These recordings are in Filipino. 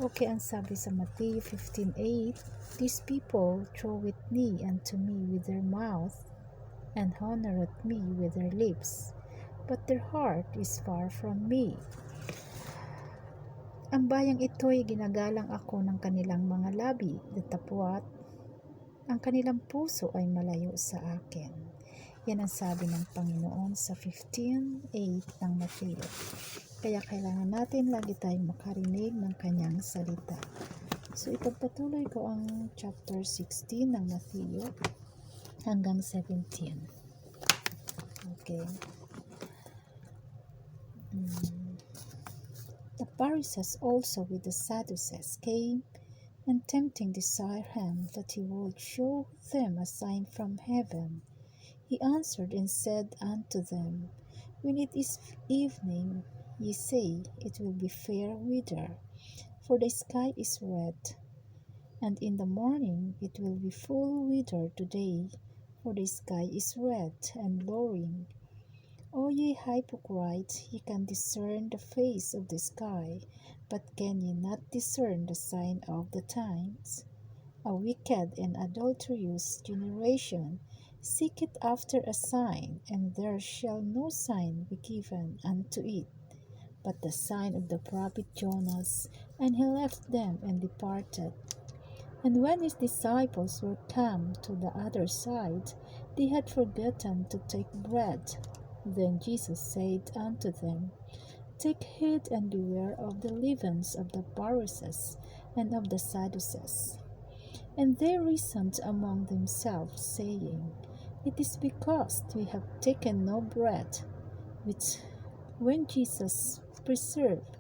Okay, ang sabi sa Matthew 15:8, "These people throweth me unto me with their mouth, and honoreth me with their lips, but their heart is far from me. Ang bayang ito'y ginagalang ako ng kanilang mga labi, datapwat ang kanilang puso ay malayo sa akin." Yan ang sabi ng Panginoon sa 15:8 ng Mateo. Kaya kailangan natin lagi tayong makarinig ng kanyang salita. So ipagpatuloy ko ang chapter 16 ng Mateo hanggang 17. Okay. The Pharisees also with the Sadducees came, and tempting desired him that he would show them a sign from heaven. He answered and said unto them, When it is evening, ye say, It will be fair weather, for the sky is red. And in the morning it will be full weather today, for the sky is red and lowering. O ye hypocrites, ye can discern the face of the sky, but can ye not discern the sign of the times? A wicked and adulterous generation seeketh after a sign, and there shall no sign be given unto it, but the sign of the prophet Jonas. And he left them and departed. And when his disciples were come to the other side, they had forgotten to take bread. Then Jesus said unto them, Take heed and beware of the leavens of the Pharisees and of the Sadducees. And they reasoned among themselves, saying, It is because we have taken no bread. Which when Jesus perceived,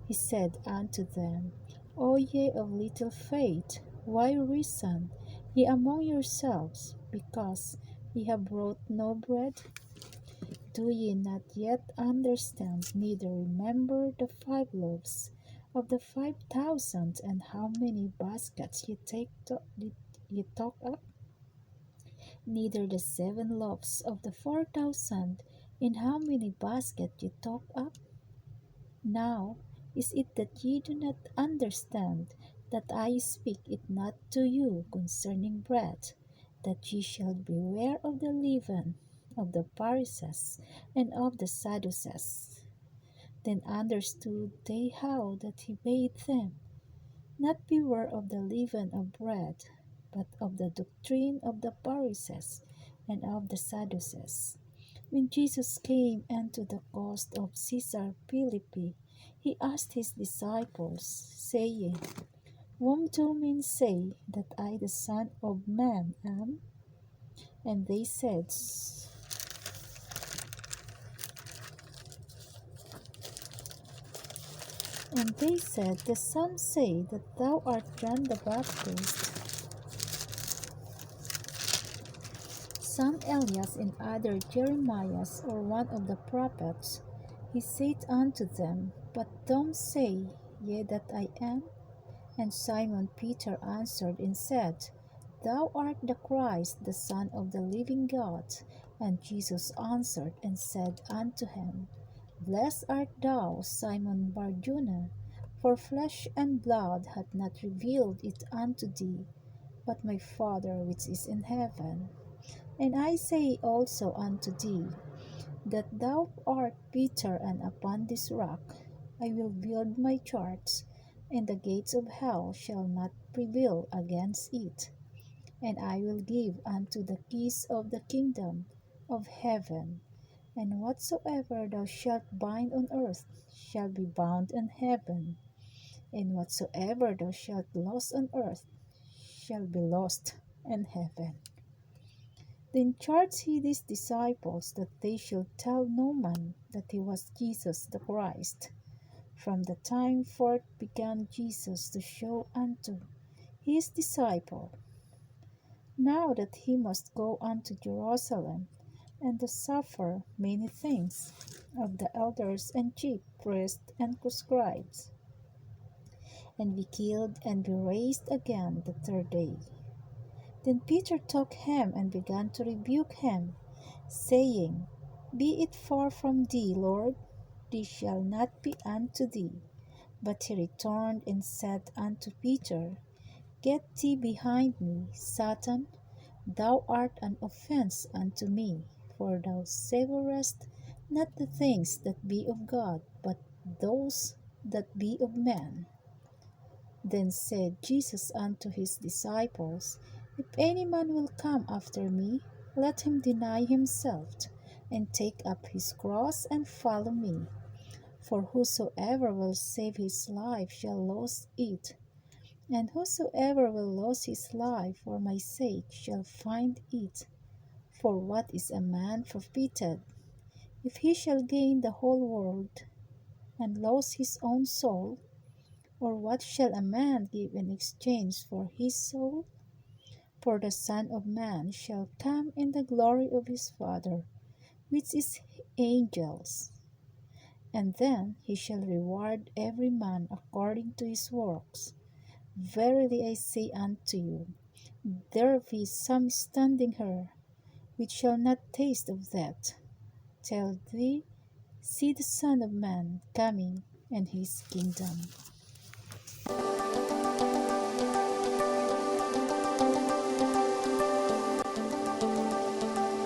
he said unto them, O ye of little faith, why reason ye among yourselves, because ye have brought no bread? Do ye not yet understand, neither remember the 5 loaves of the 5,000, and how many baskets ye took up? Neither the 7 loaves of the 4,000, and how many baskets ye took up? Now is it that ye do not understand, that I speak it not to you concerning bread, that ye shall beware of the leaven of the Pharisees and of the Sadducees? Then understood they how that he bade them not beware of the leaven of bread, but of the doctrine of the Pharisees and of the Sadducees. When Jesus came unto the coast of Caesarea Philippi, he asked his disciples, saying, Whom do men say that I the Son of Man am? And they said, some say that thou art John the Baptist, some Elias, and other Jeremias, or one of the prophets. He said unto them, But whom say ye that I am? And Simon Peter answered and said, Thou art the Christ, the Son of the living God. And Jesus answered and said unto him, Blessed art thou, Simon Bar-Jonah, for flesh and blood hath not revealed it unto thee, but my Father which is in heaven. And I say also unto thee, that thou art Peter, and upon this rock I will build my church, and the gates of hell shall not prevail against it. And I will give unto the keys of the kingdom of heaven. And whatsoever thou shalt bind on earth shall be bound in heaven, and whatsoever thou shalt loose on earth shall be loosed in heaven. Then charged he his disciples that they should tell no man that he was Jesus the Christ. From the time forth began Jesus to show unto his disciples, now that he must go unto Jerusalem, and to suffer many things of the elders and chief priests and scribes, and be killed, and be raised again the 3rd day. Then Peter took him and began to rebuke him, saying, Be it far from thee, Lord, this shall not be unto thee. But he returned and said unto Peter, Get thee behind me, Satan, thou art an offence unto me, for thou savourest not the things that be of God, but those that be of men. Then said Jesus unto his disciples, If any man will come after me, let him deny himself, and take up his cross, and follow me. For whosoever will save his life shall lose it, and whosoever will lose his life for my sake shall find it. For what is a man profited, if he shall gain the whole world, and lose his own soul? Or what shall a man give in exchange for his soul? For the Son of Man shall come in the glory of his Father with his angels, and then he shall reward every man according to his works. Verily I say unto you, there be some standing here, which shall not taste of death, till they see the Son of Man coming in his kingdom.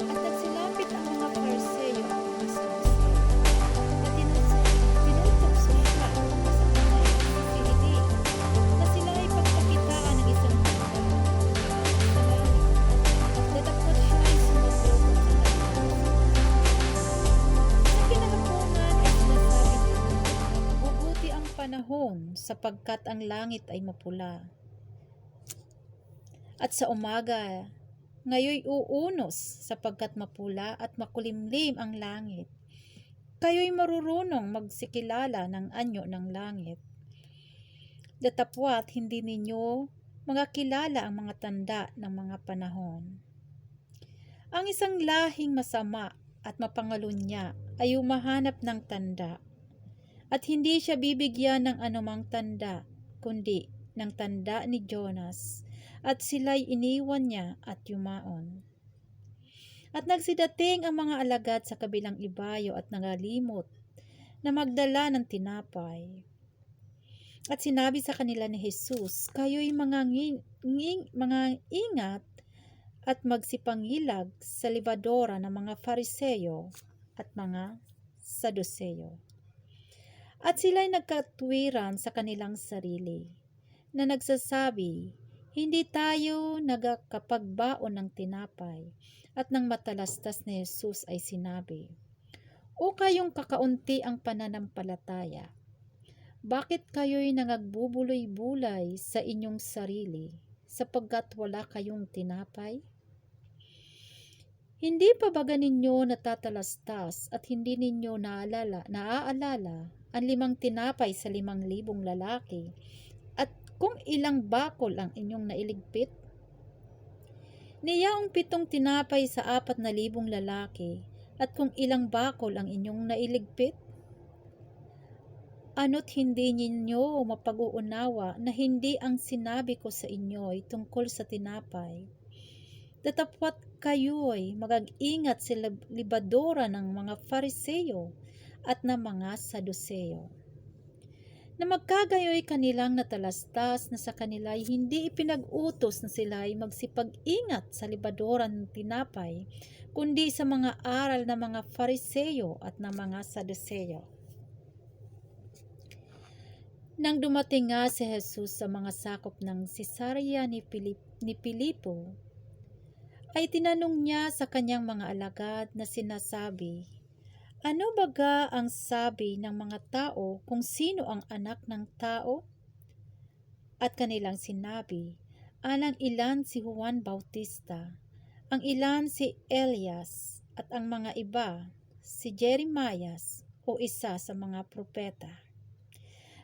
At nagsilapit ang mga Pariseo at mga Saduceo, na tinutokso siya sa kanyang sisihili, na sila ay pagpakitaan ng isang tanda sa langit. Datapot siya ay sumagdog sa kanyang. Sa kinagapungan ay sinasabi niya, Bubuti ang panahon sapagkat ang langit ay mapula. At sa umaga, ngayoy uunos sapagkat mapula at makulimlim ang langit. Kayo'y marurunong magsikilala ng anyo ng langit. Datapwat hindi ninyo magkakilala ang mga tanda ng mga panahon. Ang isang lahing masama at mapangalunya ay humahanap ng tanda, at hindi siya bibigyan ng anumang tanda, kundi ng tanda ni Jonas, at sila'y iniwan niya at yumaon. At nagsidating ang mga alagad sa kabilang ibayo at nangalimot na magdala ng tinapay. At sinabi sa kanila ni Jesus, Kayo'y mga ingat at magsipangilag sa libadora ng mga Fariseo at mga Saduceo. At sila'y nagkatwiran sa kanilang sarili, na nagsasabi, Hindi tayo nagkakapagbaon ng tinapay. At nang matalastas ni Jesus ay sinabi, O kayong kakaunti ang pananampalataya, bakit kayo'y nangagbubuloy-bulay sa inyong sarili, sapagkat wala kayong tinapay? Hindi pa ba ninyo natatalastas at hindi ninyo naaalala ang 5 tinapay sa 5,000 lalaki, at kung ilang bakol ang inyong nailigpit? Niyaong 7 tinapay sa 4,000 lalaki, at kung ilang bakol ang inyong nailigpit? Ano't hindi ninyo mapag-uunawa na hindi ang sinabi ko sa inyo ay tungkol sa tinapay? Datapwat kayo'y mag-ingat sa libadora ng mga Fariseo at ng mga Saduceo, na magkagayoy kanilang natalastas na sa kanila'y hindi ipinag-utos na sila'y magsipag-ingat sa libadora ng tinapay, kundi sa mga aral ng mga Fariseo at ng mga Saduceo. Nang dumating nga si Jesus sa mga sakop ng Cesarea ni Filipo, ay tinanong niya sa kanyang mga alagad na sinasabi, Ano baga ang sabi ng mga tao kung sino ang anak ng tao? At kanilang sinabi, ang ilan si Juan Bautista, ang ilan si Elias, at ang mga iba si Jeremias o isa sa mga propeta.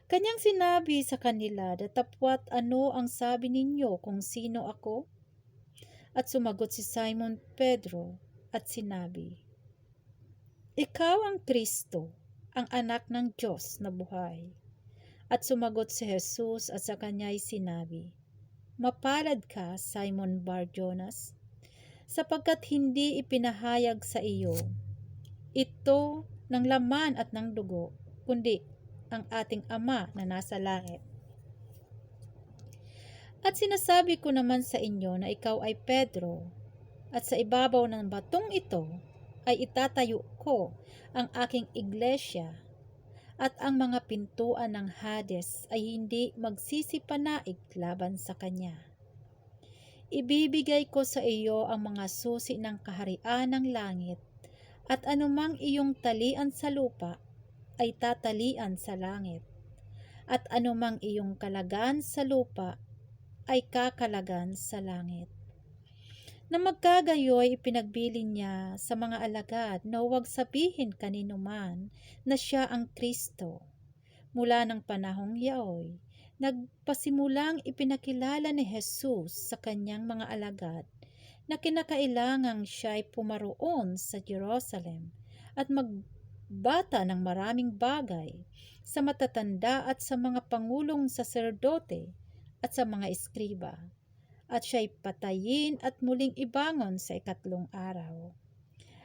Kanyang sinabi sa kanila, Datapwat ano ang sabi ninyo kung sino ako? At sumagot si Simon Pedro at sinabi, Ikaw ang Kristo, ang anak ng Diyos na buhay. At sumagot si Jesus at sa kanya'y sinabi, Mapalad ka, Simon Bar-Jonas, sapagkat hindi ipinahayag sa iyo ito ng laman at ng dugo, kundi ang ating Ama na nasa langit. At sinasabi ko naman sa inyo na ikaw ay Pedro, at sa ibabaw ng batong ito ay itatayo ko ang aking iglesia, at ang mga pintuan ng Hades ay hindi magsisipanaig laban sa kanya. Ibibigay ko sa iyo ang mga susi ng kaharian ng langit, at anumang iyong talian sa lupa ay tatalian sa langit, at anumang iyong kalagan sa lupa ay kakalagan sa langit. Na magkagayoy, ipinagbili niya sa mga alagad na huwag sabihin kanino man na siya ang Kristo. Mula ng panahong yaoy, nagpasimulang ipinakilala ni Jesus sa kanyang mga alagad na kinakailangang siya ay pumaroon sa Jerusalem at magbata ng maraming bagay sa matatanda at sa mga pangulong saserdote at sa mga eskriba, at siya'y patayin at muling ibangon sa ikatlong araw.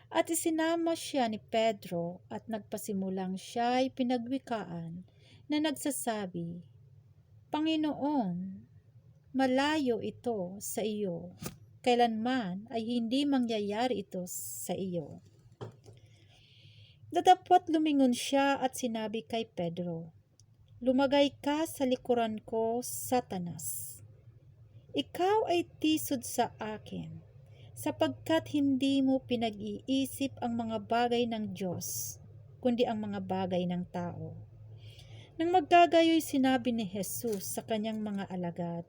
At isinama siya ni Pedro at nagpasimulang siya'y pinagwikaan na nagsasabi, Panginoon, malayo ito sa iyo, kailanman ay hindi mangyayari ito sa iyo. Datapwat lumingon siya at sinabi kay Pedro, Lumagay ka sa likuran ko, Satanas. Ikaw ay tisod sa akin, sapagkat hindi mo pinag-iisip ang mga bagay ng Diyos, kundi ang mga bagay ng tao. Nang magkagayoy sinabi ni Jesus sa kanyang mga alagad,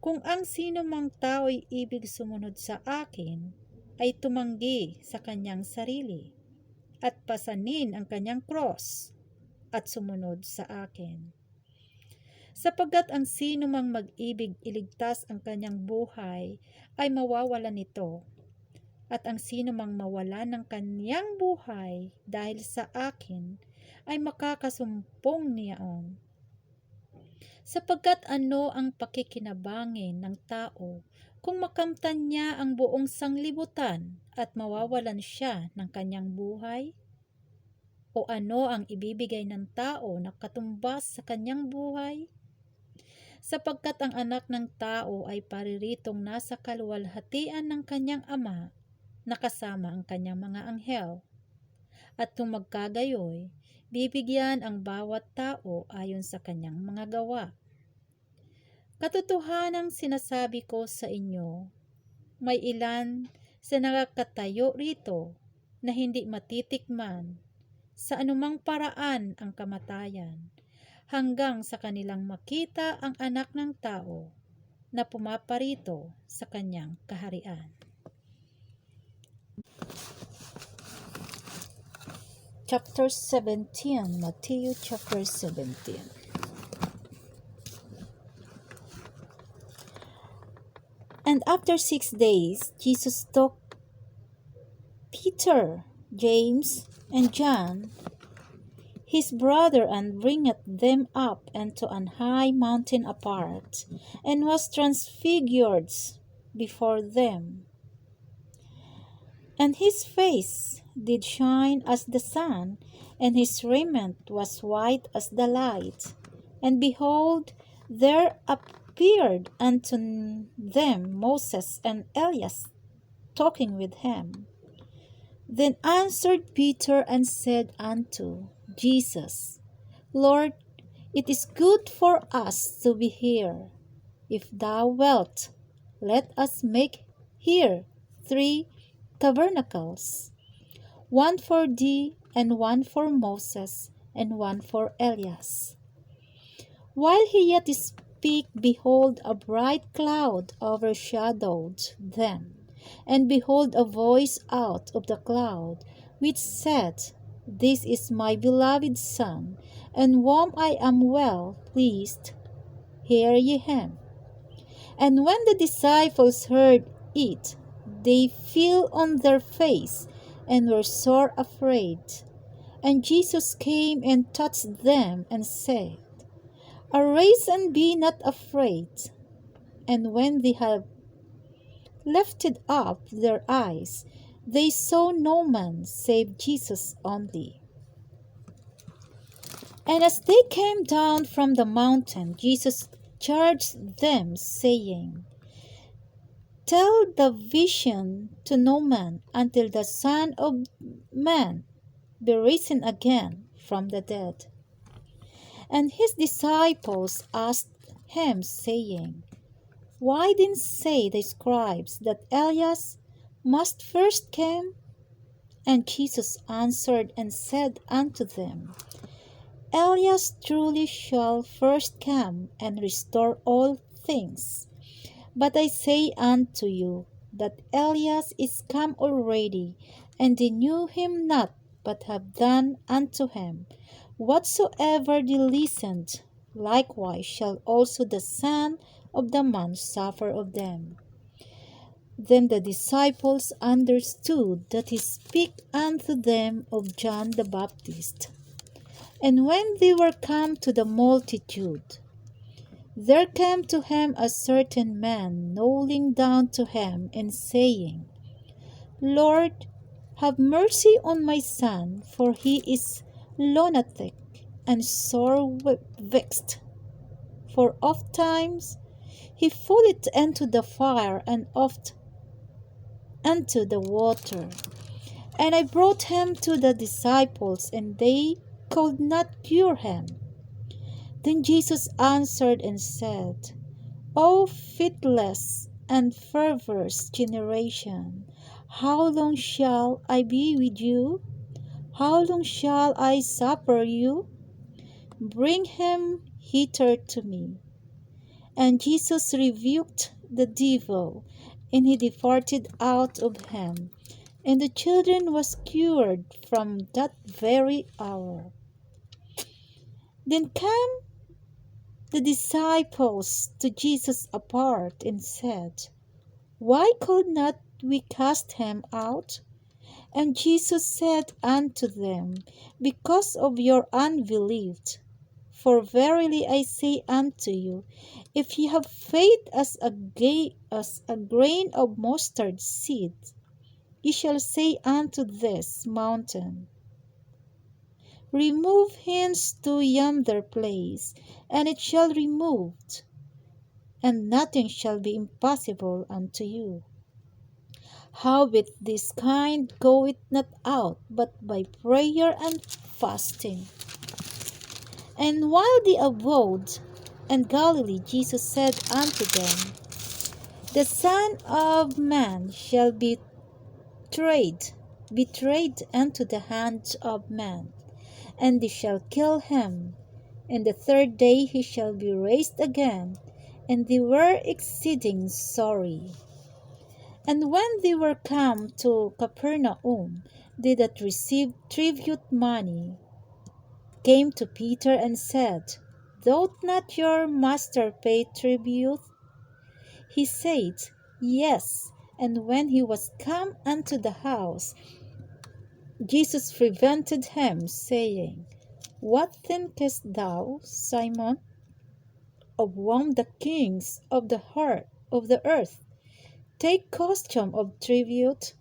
Kung ang sino mang tao ay ibig sumunod sa akin, ay tumanggi sa kanyang sarili, at pasanin ang kanyang cross, at sumunod sa akin. Sapagkat ang sino mang mag-ibig iligtas ang kanyang buhay ay mawawalan nito, at ang sino mang mawalan ng kanyang buhay dahil sa akin ay makakasumpong niyaon. Sapagkat ano ang pakikinabangin ng tao kung makamtan niya ang buong sanglibutan at mawawalan siya ng kanyang buhay? O ano ang ibibigay ng tao na katumbas sa kanyang buhay? Sapagkat ang anak ng tao ay pariritong nasa kaluwalhatian ng kanyang ama na kasama ang kanyang mga anghel. At kung magkagayoy, bibigyan ang bawat tao ayon sa kanyang mga gawa. Katotohanang sinasabi ko sa inyo, may ilan sa nakakatayo rito na hindi matitikman sa anumang paraan ang kamatayan, hanggang sa kanilang makita ang anak ng tao na pumaparito sa kanyang kaharian. Chapter 17, Matthew chapter 17. And after 6 days, Jesus took Peter, James, and John, his brother, and bringeth them up into an high mountain apart, and was transfigured before them. And his face did shine as the sun, and his raiment was white as the light. And behold, there appeared unto them Moses and Elias talking with him. Then answered Peter and said unto Jesus, Lord, it is good for us to be here. If thou wilt, let us make here 3 tabernacles, one for thee, and one for Moses, and one for Elias. While he yet spake, behold, a bright cloud overshadowed them. And behold, a voice out of the cloud, which said, This is my beloved Son, in whom I am well pleased. Hear ye him. And when the disciples heard it, they fell on their face, and were sore afraid. And Jesus came and touched them, and said, Arise, and be not afraid. And when they had lifted up their eyes, they saw no man save Jesus only. And as they came down from the mountain, Jesus charged them, saying, "Tell the vision to no man until the Son of Man be risen again from the dead." And his disciples asked him, saying, "Why then say the scribes that Elias must first come?" And Jesus answered and said unto them, "Elias truly shall first come and restore all things. But I say unto you, that Elias is come already, and they knew him not, but have done unto him whatsoever they listened. Likewise shall also the Son of the Man suffer of them." Then the disciples understood that he spake unto them of John the Baptist. And when they were come to the multitude, there came to him a certain man, kneeling down to him, and saying, "Lord, have mercy on my son, for he is lunatic and sore vexed. For oft times he falleth into the fire, and oft into the water. And I brought him to the disciples, and they could not cure him." Then Jesus answered and said, "O faithless and perverse generation, how long shall I be with you? How long shall I suffer you? Bring him hither to me." And Jesus rebuked the devil, and he departed out of him. And the children was cured from that very hour. Then came the disciples to Jesus apart, and said, "Why could not we cast him out?" And Jesus said unto them, "Because of your unbelief. For verily I say unto you, if ye have faith as a grain of mustard seed, ye shall say unto this mountain, Remove hence to yonder place, and it shall remove, and nothing shall be impossible unto you. Howbeit this kind goeth not out but by prayer and fasting." And while they abode in Galilee, Jesus said unto them, "The Son of Man shall be betrayed into the hands of men, and they shall kill him. And the third day he shall be raised again. And they were exceeding sorry. And when they were come to Capernaum, they that received tribute money came to Peter and said, "Doth not your master pay tribute?" He said, "Yes." And when he was come unto the house, Jesus prevented him, saying, "What thinkest thou, Simon, of whom the kings of the earth take custom of tribute,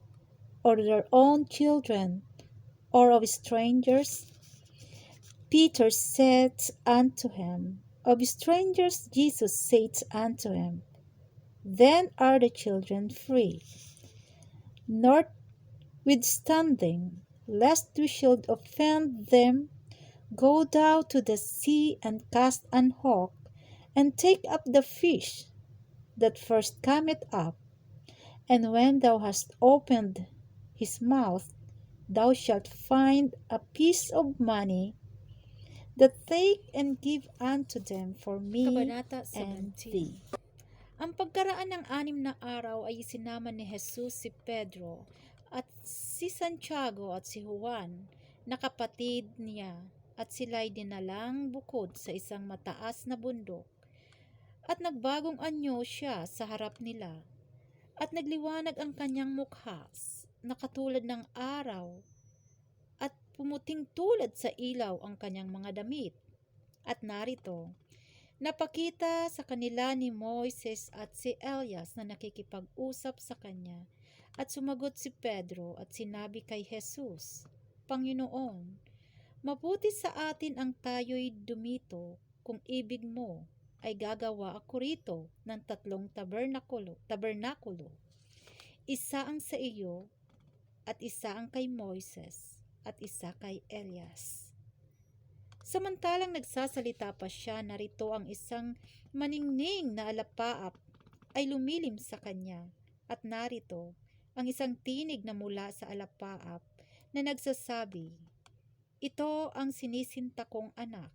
or their own children, or of strangers?" Peter said unto him, "Of strangers." Jesus said unto him, "Then are the children free. Notwithstanding, lest we should offend them, go thou to the sea, and cast an hook, and take up the fish that first cometh up. And when thou hast opened his mouth, thou shalt find a piece of money, that take and give unto them for me Kabanata and 17. thee." Ang pagkaraan ng 6 na araw ay sinama ni Jesus si Pedro at si Santiago at si Juan na kapatid niya, at sila'y dinalang bukod sa isang mataas na bundok. At nagbagong anyo siya sa harap nila, at nagliwanag ang kanyang mukha na katulad ng araw, at pumuting tulad sa ilaw ang kanyang mga damit. At narito, napakita sa kanila ni Moises at si Elias na nakikipag-usap sa kanya. At sumagot si Pedro at sinabi kay Jesus, "Panginoon, Mabuti sa atin ang tayo'y dumito, kung ibig mo ay gagawa ako rito ng 3 tabernakulo. Isa ang sa iyo, at isa ang kay Moises, at isa kay Elias. Samantalang nagsasalita pa siya, narito ang isang maningning na alapaap ay lumilim sa kanya, at narito ang isang tinig na mula sa alapaap na nagsasabi, "Ito ang sinisinta kong anak,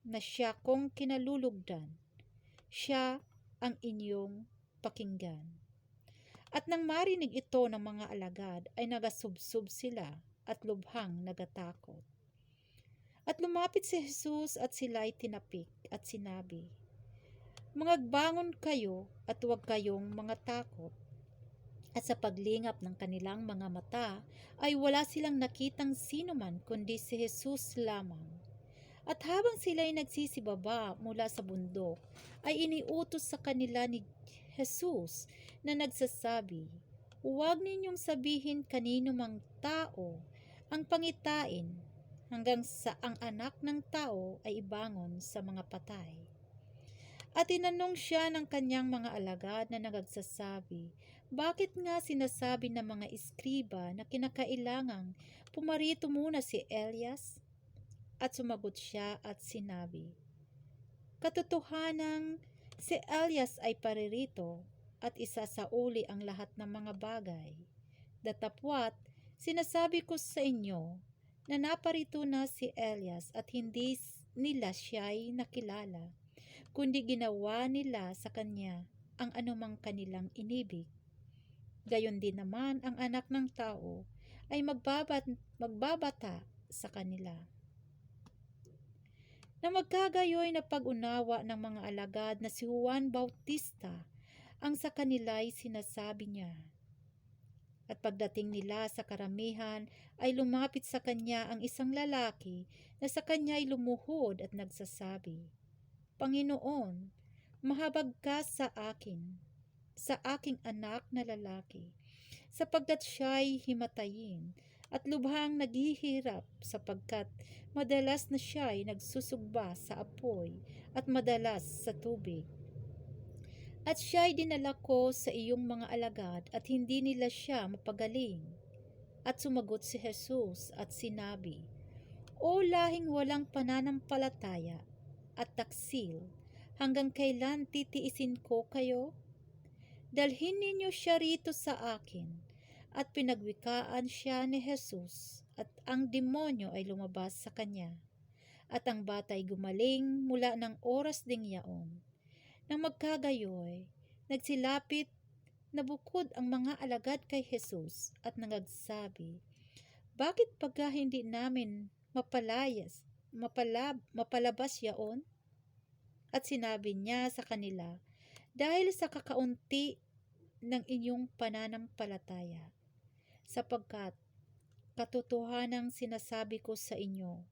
na siya kong kinalulugdan. Siya ang inyong pakinggan." At nang marinig ito ng mga alagad, ay nagasubsob sila at lubhang nagatakot. At lumapit si Jesus at sila'y tinapik at sinabi, "Mangagbangon kayo at huwag kayong mga takot." At sa paglingap ng kanilang mga mata ay wala silang nakitang sinuman kundi si Jesus lamang. At habang sila'y nagsisibaba mula sa bundok, ay iniutos sa kanila ni Jesus na nagsasabi, "Huwag ninyong sabihin kanino mang tao ang pangitain hanggang sa ang anak ng tao ay ibangon sa mga patay." At tinanong siya ng kanyang mga alagad na nagsasabi, "Bakit nga sinasabi ng mga iskriba na kinakailangang pumarito muna si Elias?" At sumagot siya at sinabi, "Katotohanang si Elias ay paririto at isasauli ang lahat ng mga bagay. Datapwat, sinasabi ko sa inyo na naparito na si Elias at hindi nila siya'y nakilala, kundi ginawa nila sa kanya ang anumang kanilang inibig. Gayon din naman ang anak ng tao ay magbabata sa kanila." Na magkagayoy na pag-unawa ng mga alagad na si Juan Bautista ang sa kanila'y sinasabi niya. At pagdating nila sa karamihan ay lumapit sa kanya ang isang lalaki na sa kanya'y lumuhod at nagsasabi, "Panginoon, mahabag ka sa akin, sa aking anak na lalaki, sapagkat siya'y himatayin at lubhang naghihirap sapagkat madalas na siya'y nagsusugba sa apoy at madalas sa tubig. At siya'y dinala ko sa iyong mga alagad at hindi nila siya mapagaling." At sumagot si Jesus at sinabi, "O lahing walang pananampalataya at taksil, hanggang kailan titiisin ko kayo? Dalhin ninyo siya rito sa akin." At pinagwikaan siya ni Jesus at ang demonyo ay lumabas sa kanya. At ang bata'y gumaling mula ng oras ding yaon. Nang magkagayoy, nagsilapit na bukod ang mga alagad kay Jesus at nangagsabi, "Bakit pagka hindi namin mapalabas yaon?" At sinabi niya sa kanila, "Dahil sa kakaunti ng inyong pananampalataya, sapagkat katotohanang sinasabi ko sa inyo,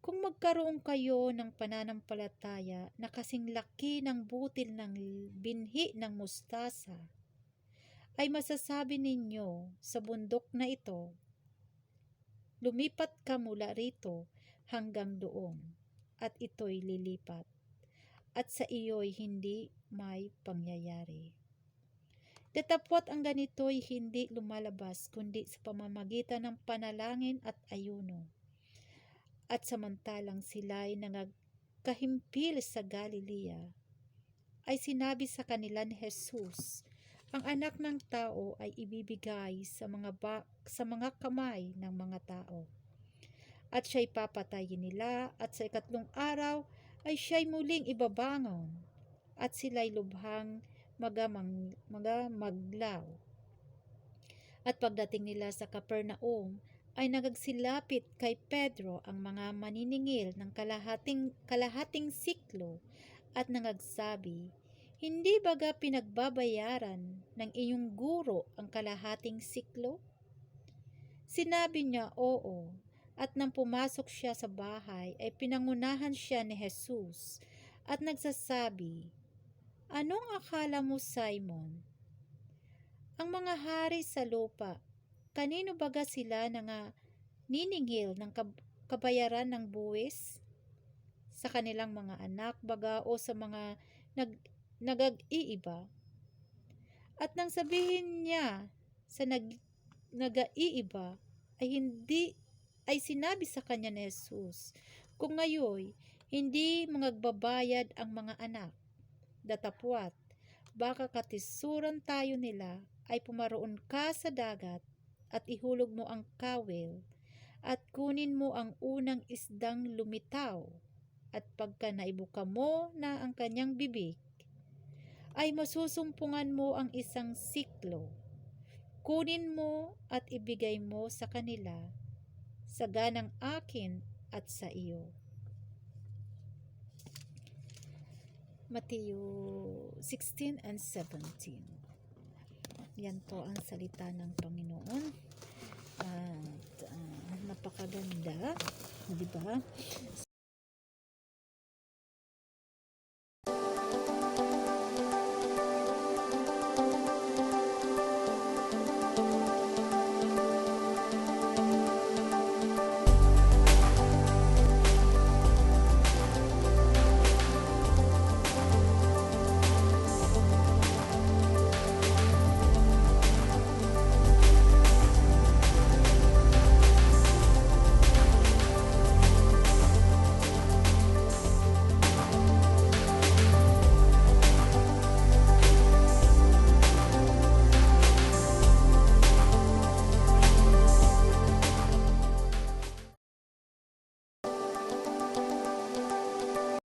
kung magkaroon kayo ng pananampalataya na kasing laki ng butil ng binhi ng mustasa, ay masasabi ninyo sa bundok na ito, lumipat ka mula rito hanggang doon, at ito'y lilipat, at sa iyo'y hindi may pangyayari. Datapwat ang ganito'y hindi lumalabas kundi sa pamamagitan ng panalangin at ayuno." At samantalang sila'y nangagkahimpil sa Galilea, ay sinabi sa kanila ni Jesus, "Ang anak ng tao ay ibibigay sa mga kamay ng mga tao. At siya'y papatayin nila at sa ikatlong araw ay siya'y muling ibabangon." At sila'y lubhang maglaw. At pagdating nila sa Capernaum, ay nagagsilapit kay Pedro ang mga maniningil ng kalahating siklo at nangagsabi, "Hindi baga pinagbabayaran ng iyong guro ang kalahating siklo?" Sinabi niya, "Oo." At nang pumasok siya sa bahay, ay pinangunahan siya ni Jesus at nagsasabi, "Anong akala mo, Simon? Ang mga hari sa lupa, kanino baga sila niningil ng kabayaran ng buwis sa kanilang mga anak baga o sa mga nag-iiba. At nang sabihin niya sa nag-iiba ay sinabi sa kanya ni Jesus, kung ngayon hindi magbabayad ang mga anak, datapwat, baka katisuran tayo nila ay pumaroon ka sa dagat at ihulog mo ang kawil at kunin mo ang unang isdang lumitaw at pagka naibuka mo na ang kanyang bibig, ay masusumpungan mo ang isang siklo. Kunin mo at ibigay mo sa kanila, sa ganang akin at sa iyo. Mateo 16 and 17. Yan po ang salita ng Panginoon. At napakaganda, di ba?